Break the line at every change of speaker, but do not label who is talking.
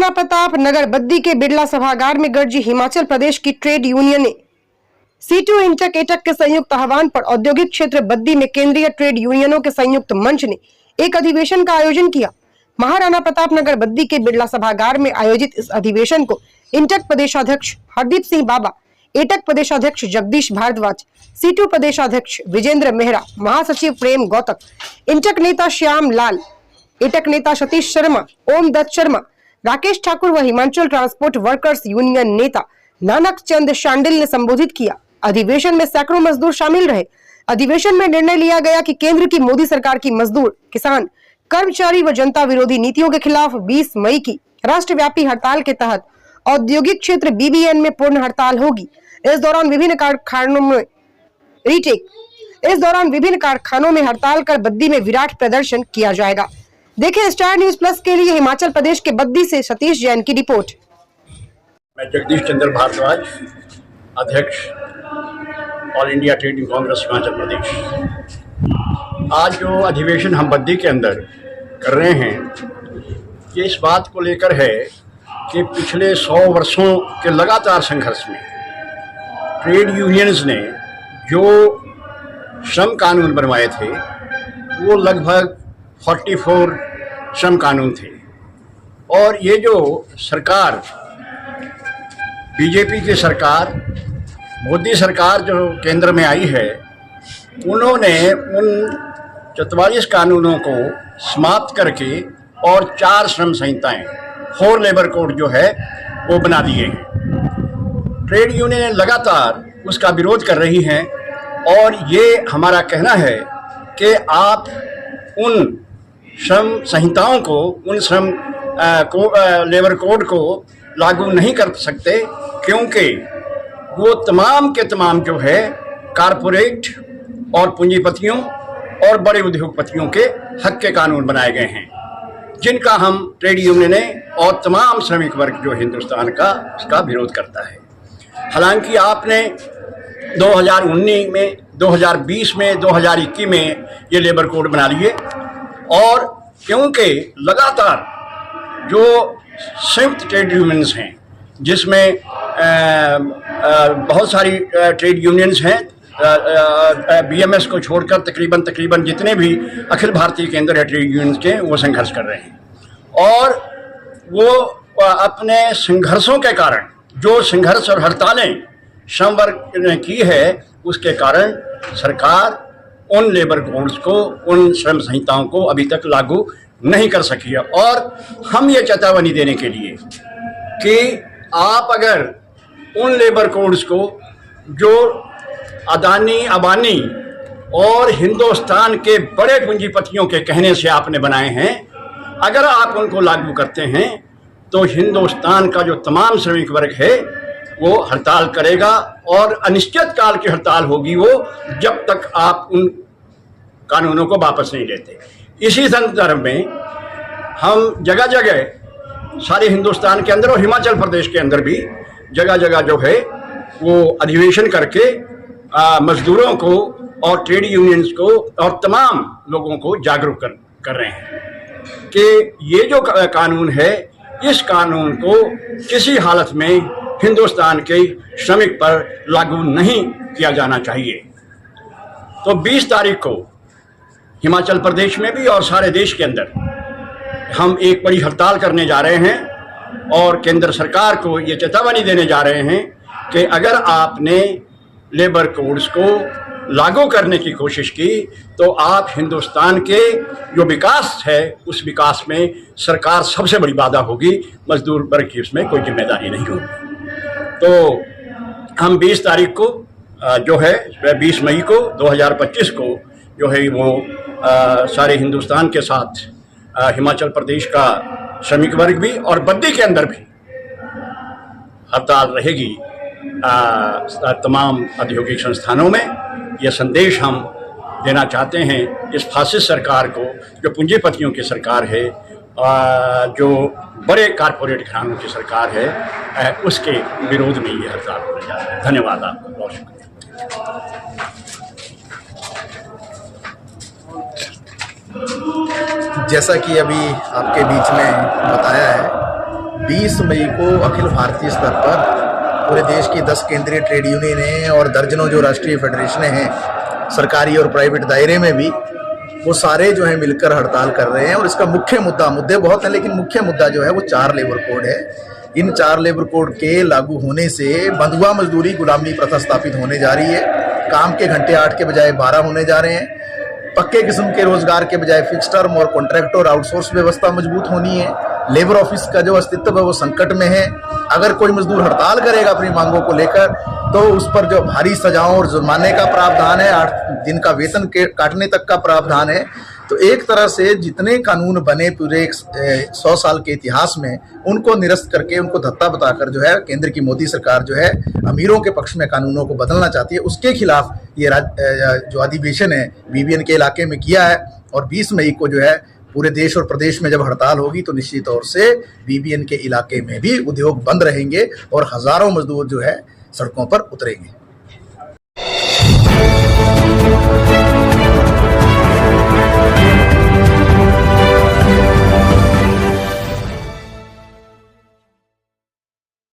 महाराणा प्रताप नगर बद्दी के बिरला सभागार में गरजी हिमाचल प्रदेश की ट्रेड यूनियन ने सीटू इंटक एटक के संयुक्त आह्वान पर औद्योगिक क्षेत्र बद्दी में केंद्रीय ट्रेड यूनियनों के संयुक्त मंच ने एक अधिवेशन का आयोजन किया। महाराणा प्रताप नगर बद्दी के बिरला सभागार में आयोजित इस अधिवेशन को इंटक प्रदेशाध्यक्ष हरदीप सिंह बाबा, एटक प्रदेशाध्यक्ष जगदीश भारद्वाज, सीटू प्रदेशाध्यक्ष विजेंद्र मेहरा, महासचिव प्रेम गौतम, इंटक नेता श्याम लाल, एटक नेता सतीश शर्मा, ओम दत्त शर्मा, राकेश ठाकुर व हिमाचल ट्रांसपोर्ट वर्कर्स यूनियन नेता नानक चंद शांडिल ने संबोधित किया। अधिवेशन में सैकड़ों मजदूर शामिल रहे। अधिवेशन में निर्णय लिया गया कि केंद्र की मोदी सरकार की मजदूर, किसान, कर्मचारी व जनता विरोधी नीतियों के खिलाफ 20 मई की राष्ट्रव्यापी हड़ताल के तहत औद्योगिक क्षेत्र बीबीएन में पूर्ण हड़ताल होगी। इस दौरान विभिन्न कारखानों में हड़ताल कर बद्दी में विराट प्रदर्शन किया जाएगा। देखें स्टार न्यूज प्लस के लिए हिमाचल प्रदेश के बद्दी से सतीश जैन की रिपोर्ट।
मैं जगदीश चंद्र भारद्वाज, अध्यक्ष all India trading congress Himachal Pradesh. आज जो अधिवेशन हम बद्दी के अंदर कर रहे हैं, ये इस बात को लेकर है कि पिछले 100 वर्षों के लगातार संघर्ष में ट्रेड यूनियंस ने जो श्रम कानून बनवाए थे वो लगभग 44 श्रम कानून थे। और ये जो सरकार, बीजेपी की सरकार, मोदी सरकार जो केंद्र में आई है, उन्होंने उन 44 कानूनों को समाप्त करके और 4 श्रम संहिताएं, 4 लेबर कोड जो है वो बना दिए हैं। ट्रेड यूनियन लगातार उसका विरोध कर रही हैं और ये हमारा कहना है कि आप उन श्रम संहिताओं को, उन श्रम लेबर कोड को लागू नहीं कर सकते, क्योंकि वो तमाम के तमाम जो है कारपोरेट और पूंजीपतियों और बड़े उद्योगपतियों के हक के कानून बनाए गए हैं, जिनका हम ट्रेड यूनियनें और तमाम श्रमिक वर्ग जो हिंदुस्तान का उसका विरोध करता है। हालांकि आपने 2019 में, 2020 में, 2021 में ये लेबर कोड बना लिए, और क्योंकि लगातार जो संयुक्त ट्रेड यूनियंस हैं, जिसमें बहुत सारी ट्रेड यूनियंस हैं, बीएमएस को छोड़कर तकरीबन जितने भी अखिल भारतीय केंद्र है ट्रेड यूनियंस के, वो संघर्ष कर रहे हैं। और वो अपने संघर्षों के कारण, जो संघर्ष और हड़तालें श्रम वर्ग ने की है, उसके कारण सरकार उन लेबर कोड्स को, उन श्रम संहिताओं को अभी तक लागू नहीं कर सकी है। और हम ये चेतावनी देने के लिए कि आप अगर उन लेबर कोड्स को जो अदानी, अंबानी और हिंदुस्तान के बड़े पूंजीपतियों के कहने से आपने बनाए हैं, अगर आप उनको लागू करते हैं तो हिंदुस्तान का जो तमाम श्रमिक वर्ग है वो हड़ताल करेगा, और अनिश्चित काल की हड़ताल होगी वो, जब तक आप उन कानूनों को वापस नहीं लेते। इसी संदर्भ में हम जगह जगह सारे हिंदुस्तान के अंदर और हिमाचल प्रदेश के अंदर भी जगह जगह जो है वो अधिवेशन करके मजदूरों को और ट्रेड यूनियंस को और तमाम लोगों को जागरूक कर रहे हैं कि ये जो कानून है, इस कानून को किसी हालत में हिंदुस्तान के श्रमिक पर लागू नहीं किया जाना चाहिए। तो 20 तारीख को हिमाचल प्रदेश में भी और सारे देश के अंदर हम एक बड़ी हड़ताल करने जा रहे हैं, और केंद्र सरकार को ये चेतावनी देने जा रहे हैं कि अगर आपने लेबर कोड्स को लागू करने की कोशिश की तो आप हिंदुस्तान के जो विकास है, उस विकास में सरकार सबसे बड़ी बाधा होगी, मजदूर वर्ग की उसमें कोई जिम्मेदारी नहीं होगी। तो हम 20 तारीख को जो है 20 मई को 2025 को जो है वो सारे हिंदुस्तान के साथ हिमाचल प्रदेश का श्रमिक वर्ग भी और बद्दी के अंदर भी हड़ताल रहेगी तमाम औद्योगिक संस्थानों में। यह संदेश हम देना चाहते हैं इस फासिस्ट सरकार को, जो पूंजीपतियों की सरकार है, जो बड़े कारपोरेट घरानों की सरकार है, उसके विरोध में ये हड़ताल होने जा रहा है। धन्यवाद आपका, बहुत शुक्रिया।
जैसा कि अभी आपके बीच में बताया है, 20 मई को अखिल भारतीय स्तर पर पूरे देश की 10 केंद्रीय ट्रेड यूनियनें और दर्जनों जो राष्ट्रीय फेडरेशनें हैं, सरकारी और प्राइवेट दायरे में भी, वो सारे जो है मिलकर हड़ताल कर रहे हैं। और इसका मुद्दे बहुत हैं, लेकिन मुख्य मुद्दा जो है वो 4 लेबर कोड है। इन 4 लेबर कोड के लागू होने से बंधुआ मजदूरी गुलामी प्रथा स्थापित होने जा रही है। काम के घंटे 8 के बजाय 12 होने जा रहे हैं। पक्के किस्म के रोजगार के बजाय फिक्स टर्म और कॉन्ट्रैक्ट और आउटसोर्स व्यवस्था मजबूत होनी है। लेबर ऑफिस का जो अस्तित्व है वो संकट में है। अगर कोई मजदूर हड़ताल करेगा अपनी मांगों को लेकर, तो उस पर जो भारी सजाओं और जुर्माने का प्रावधान है, 8 दिन का वेतन काटने तक का प्रावधान है। तो एक तरह से जितने कानून बने पूरे 100 साल के इतिहास में, उनको निरस्त करके, उनको धत्ता बताकर जो है केंद्र की मोदी सरकार जो है अमीरों के पक्ष में कानूनों को बदलना चाहती है। उसके खिलाफ ये जो अधिवेशन है बीबीएन के इलाके में किया है। और 20 मई को जो है पूरे देश और प्रदेश में जब हड़ताल होगी तो निश्चित तौर से बीबीएन के इलाके में भी उद्योग बंद रहेंगे और हजारों मजदूर जो है सड़कों पर उतरेंगे।